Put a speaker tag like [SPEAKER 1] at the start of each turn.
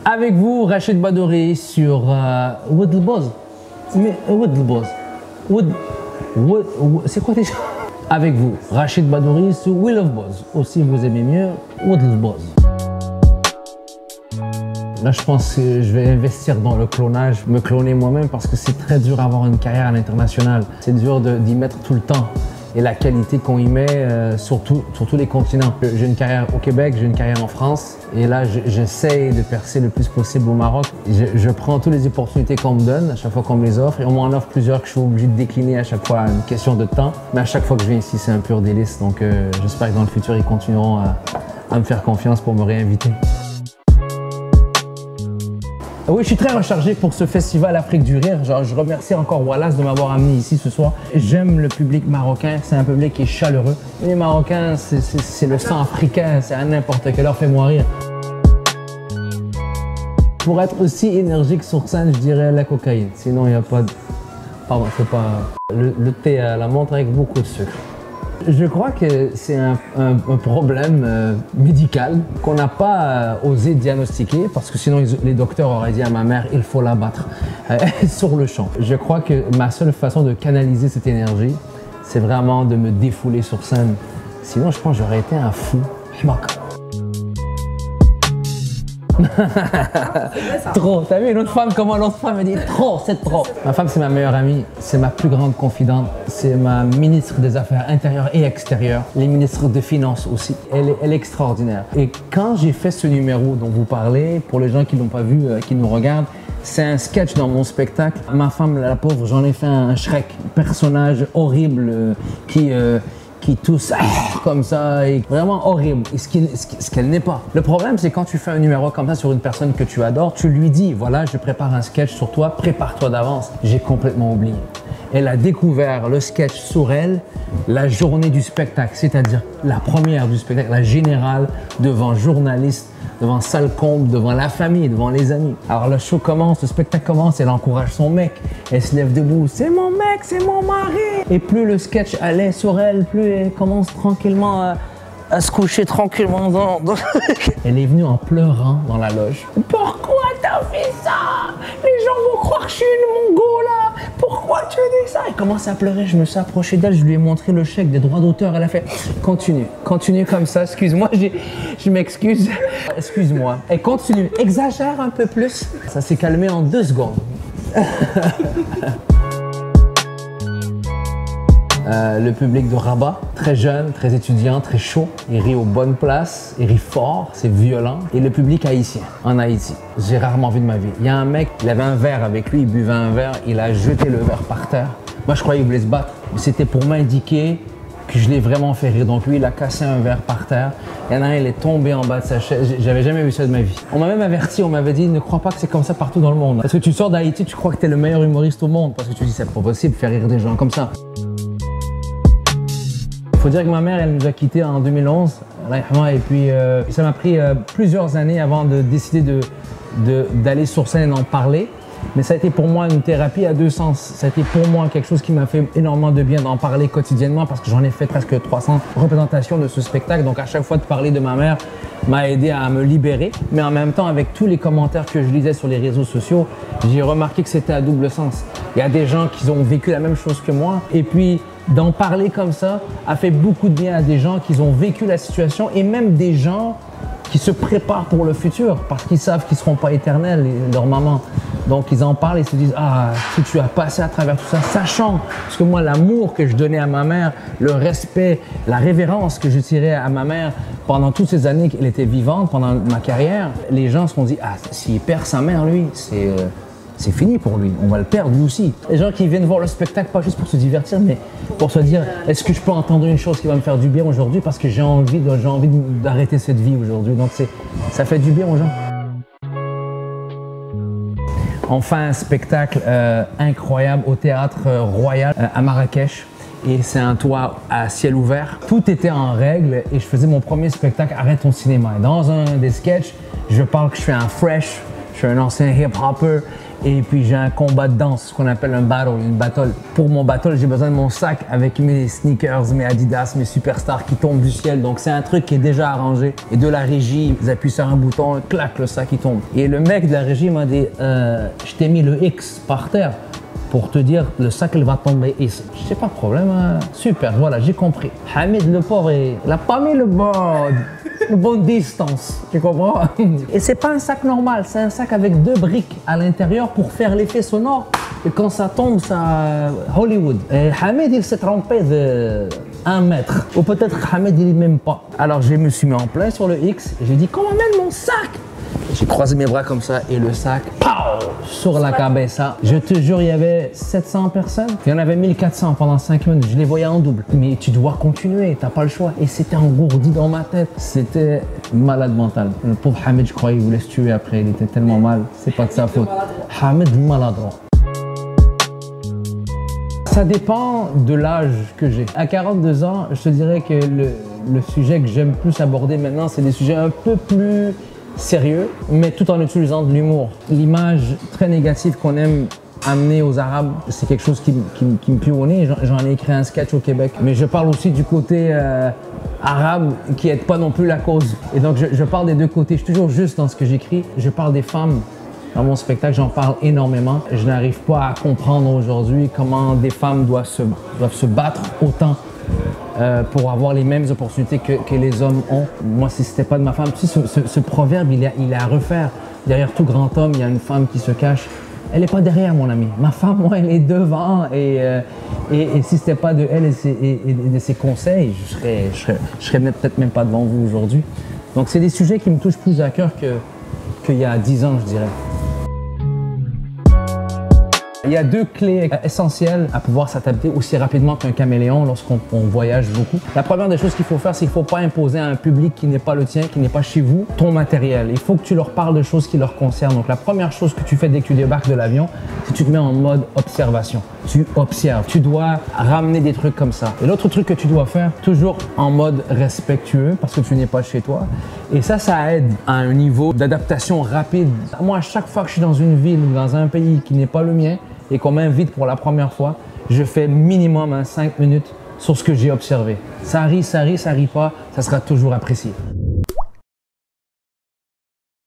[SPEAKER 1] Avec vous, Rachid Badouri sur Wood Boz. Mais Wood Boz. C'est quoi déjà? Avec vous, Rachid Badouri sur Will of Boz. Aussi, vous aimez mieux Wood Boz. Là, je pense que je vais investir dans le clonage, me cloner moi-même parce que c'est très dur d'avoir une carrière à l'international. C'est dur d'y mettre tout le temps. Et la qualité qu'on y met sur tous les continents. J'ai une carrière au Québec, j'ai une carrière en France. Et là, j'essaie de percer le plus possible au Maroc. Je prends toutes les opportunités qu'on me donne, à chaque fois qu'on me les offre. Et on m'en offre plusieurs que je suis obligé de décliner à chaque fois, une question de temps. Mais à chaque fois que je viens ici, c'est un pur délice. Donc j'espère que dans le futur, ils continueront à me faire confiance pour me réinviter. Oui, je suis très rechargé pour ce festival Afrique du Rire. Genre, je remercie encore Wallace de m'avoir amené ici ce soir. J'aime le public marocain, c'est un public qui est chaleureux. Les Marocains, c'est le sang africain, c'est à n'importe quelle heure, fais-moi rire. Pour être aussi énergique sur scène, je dirais la cocaïne. Sinon, il n'y a pas de... Pardon, c'est pas... Le thé à la menthe avec beaucoup de sucre. Je crois que c'est un problème médical qu'on n'a pas osé diagnostiquer parce que sinon les docteurs auraient dit à ma mère il faut l'abattre sur le champ. Je crois que ma seule façon de canaliser cette énergie, c'est vraiment de me défouler sur scène. Sinon, je pense que j'aurais été un fou. Trop, t'as vu une autre femme, comment l'autre femme me dit trop, c'est trop. Ma femme c'est ma meilleure amie, c'est ma plus grande confidente, c'est ma ministre des Affaires intérieures et extérieures, les ministres des Finances aussi. Elle est extraordinaire. Et quand j'ai fait ce numéro dont vous parlez, pour les gens qui ne l'ont pas vu, qui nous regardent, c'est un sketch dans mon spectacle. Ma femme, la pauvre, j'en ai fait un Shrek, personnage horrible qui tousse comme ça, et vraiment horrible, et ce qu'elle n'est pas. Le problème, c'est quand tu fais un numéro comme ça sur une personne que tu adores, tu lui dis, voilà, je prépare un sketch sur toi, prépare-toi d'avance. J'ai complètement oublié. Elle a découvert le sketch sur elle la journée du spectacle, c'est-à-dire la première du spectacle, la générale, devant journalistes, devant salle comble, devant la famille, devant les amis. Alors le show commence, le spectacle commence, elle encourage son mec, elle se lève debout, c'est mon mec, c'est mon mari. Et plus le sketch allait sur elle, plus elle commence tranquillement à se coucher tranquillement dans... Elle est venue en pleurant dans la loge. Pourquoi t'as fait ça? Les gens vont croire que je suis une mongola. Pourquoi tu as dit ça? Elle commence à pleurer, je me suis approché d'elle, je lui ai montré le chèque des droits d'auteur. Elle a fait, continue comme ça, excuse-moi, je m'excuse. Excuse-moi. Elle continue, exagère un peu plus. Ça s'est calmé en 2 secondes. Le public de Rabat, très jeune, très étudiant, très chaud. Il rit aux bonnes places, il rit fort, c'est violent. Et le public haïtien, en Haïti, j'ai rarement vu de ma vie. Il y a un mec, il avait un verre avec lui, il buvait un verre, il a jeté le verre par terre. Moi, je croyais qu'il voulait se battre. C'était pour m'indiquer que je l'ai vraiment fait rire. Donc lui, il a cassé un verre par terre. Il y en a un, il est tombé en bas de sa chaise. J'avais jamais vu ça de ma vie. On m'a même averti, on m'avait dit, ne crois pas que c'est comme ça partout dans le monde. Parce que tu sors d'Haïti, tu crois que tu es le meilleur humoriste au monde. Parce que tu dis, c'est pas possible de faire rire des gens comme ça. Il faut dire que ma mère, elle nous a quittés en 2011, et puis ça m'a pris plusieurs années avant de décider d'aller sur scène et d'en parler. Mais ça a été pour moi une thérapie à 2 sens. Ça a été pour moi quelque chose qui m'a fait énormément de bien d'en parler quotidiennement parce que j'en ai fait presque 300 représentations de ce spectacle. Donc à chaque fois de parler de ma mère m'a aidé à me libérer. Mais en même temps, avec tous les commentaires que je lisais sur les réseaux sociaux, j'ai remarqué que c'était à double sens. Il y a des gens qui ont vécu la même chose que moi. Et puis d'en parler comme ça a fait beaucoup de bien à des gens qui ont vécu la situation et même des gens qui se préparent pour le futur parce qu'ils savent qu'ils ne seront pas éternels, leur maman. Donc ils en parlent et se disent « Ah, si tu as passé à travers tout ça, sachant parce que moi, l'amour que je donnais à ma mère, le respect, la révérence que je tirais à ma mère pendant toutes ces années qu'elle était vivante, pendant ma carrière, les gens se sont dit « Ah, s'il perd sa mère, lui, c'est fini pour lui, on va le perdre lui aussi. » Les gens qui viennent voir le spectacle, pas juste pour se divertir, mais pour se dire « Est-ce que je peux entendre une chose qui va me faire du bien aujourd'hui parce que j'ai envie d'arrêter cette vie aujourd'hui. » Donc ça fait du bien aux gens. Enfin, un spectacle incroyable au Théâtre Royal à Marrakech. Et c'est un toit à ciel ouvert. Tout était en règle et je faisais mon premier spectacle Arrête ton cinéma. Et dans un des sketchs, je parle que je suis un fresh Je suis un ancien hip-hopper et puis j'ai un combat de danse, ce qu'on appelle un battle, une battle. Pour mon battle, j'ai besoin de mon sac avec mes sneakers, mes Adidas, mes superstars qui tombent du ciel. Donc c'est un truc qui est déjà arrangé. Et de la régie, ils appuient sur un bouton, clac, le sac il tombe. Et le mec de la régie m'a dit, je t'ai mis le X par terre pour te dire le sac il va tomber ici. Je sais pas de problème, hein. Super, voilà, j'ai compris. Hamid le pauvre, il a pas mis le bonne distance, tu comprends? Et c'est pas un sac normal, c'est un sac avec 2 briques à l'intérieur pour faire l'effet sonore. Et quand ça tombe, ça Hollywood. Et Hamid il s'est trompé de 1 mètre. Ou peut-être Hamid il est même pas. Alors je me suis mis en plein sur le X et j'ai dit comment mène mon sac? J'ai croisé mes bras comme ça et le sac, pow, sur la cabeza. Je te jure, il y avait 700 personnes. Il y en avait 1400 pendant 5 minutes. Je les voyais en double. Mais tu dois continuer, t'as pas le choix. Et c'était engourdi dans ma tête. C'était malade mental. Le pauvre Hamid, je croyais, il voulait se tuer après. Il était tellement mal. C'est pas de sa faute. Hamid maladroit. Ça dépend de l'âge que j'ai. À 42 ans, je te dirais que le sujet que j'aime plus aborder maintenant, c'est des sujets un peu plus sérieux, mais tout en utilisant de l'humour. L'image très négative qu'on aime amener aux Arabes, c'est quelque chose qui me pue au nez. J'en ai écrit un sketch au Québec, mais je parle aussi du côté arabe qui n'aide pas non plus la cause. Et donc je parle des deux côtés. Je suis toujours juste dans ce que j'écris. Je parle des femmes. Dans mon spectacle, j'en parle énormément. Je n'arrive pas à comprendre aujourd'hui comment des femmes doivent se battre autant pour avoir les mêmes opportunités que les hommes ont. Moi, si c'était pas de ma femme, tu sais, ce proverbe, il est à refaire. Derrière tout grand homme, il y a une femme qui se cache. Elle n'est pas derrière, mon ami. Ma femme, moi, elle est devant. Et si c'était pas de elle et de ses conseils, je serais peut-être même pas devant vous aujourd'hui. Donc, c'est des sujets qui me touchent plus à cœur qu'il y a 10 ans, je dirais. Il y a 2 clés essentielles à pouvoir s'adapter aussi rapidement qu'un caméléon lorsqu'on voyage beaucoup. La première des choses qu'il faut faire, c'est qu'il ne faut pas imposer à un public qui n'est pas le tien, qui n'est pas chez vous, ton matériel. Il faut que tu leur parles de choses qui leur concernent. Donc la première chose que tu fais dès que tu débarques de l'avion, c'est que tu te mets en mode observation. Tu observes. Tu dois ramener des trucs comme ça. Et l'autre truc que tu dois faire, toujours en mode respectueux parce que tu n'es pas chez toi. Et ça aide à un niveau d'adaptation rapide. Moi, à chaque fois que je suis dans une ville ou dans un pays qui n'est pas le mien, et qu'on m'invite pour la première fois, je fais minimum 5 minutes sur ce que j'ai observé. Ça rit pas, ça sera toujours apprécié.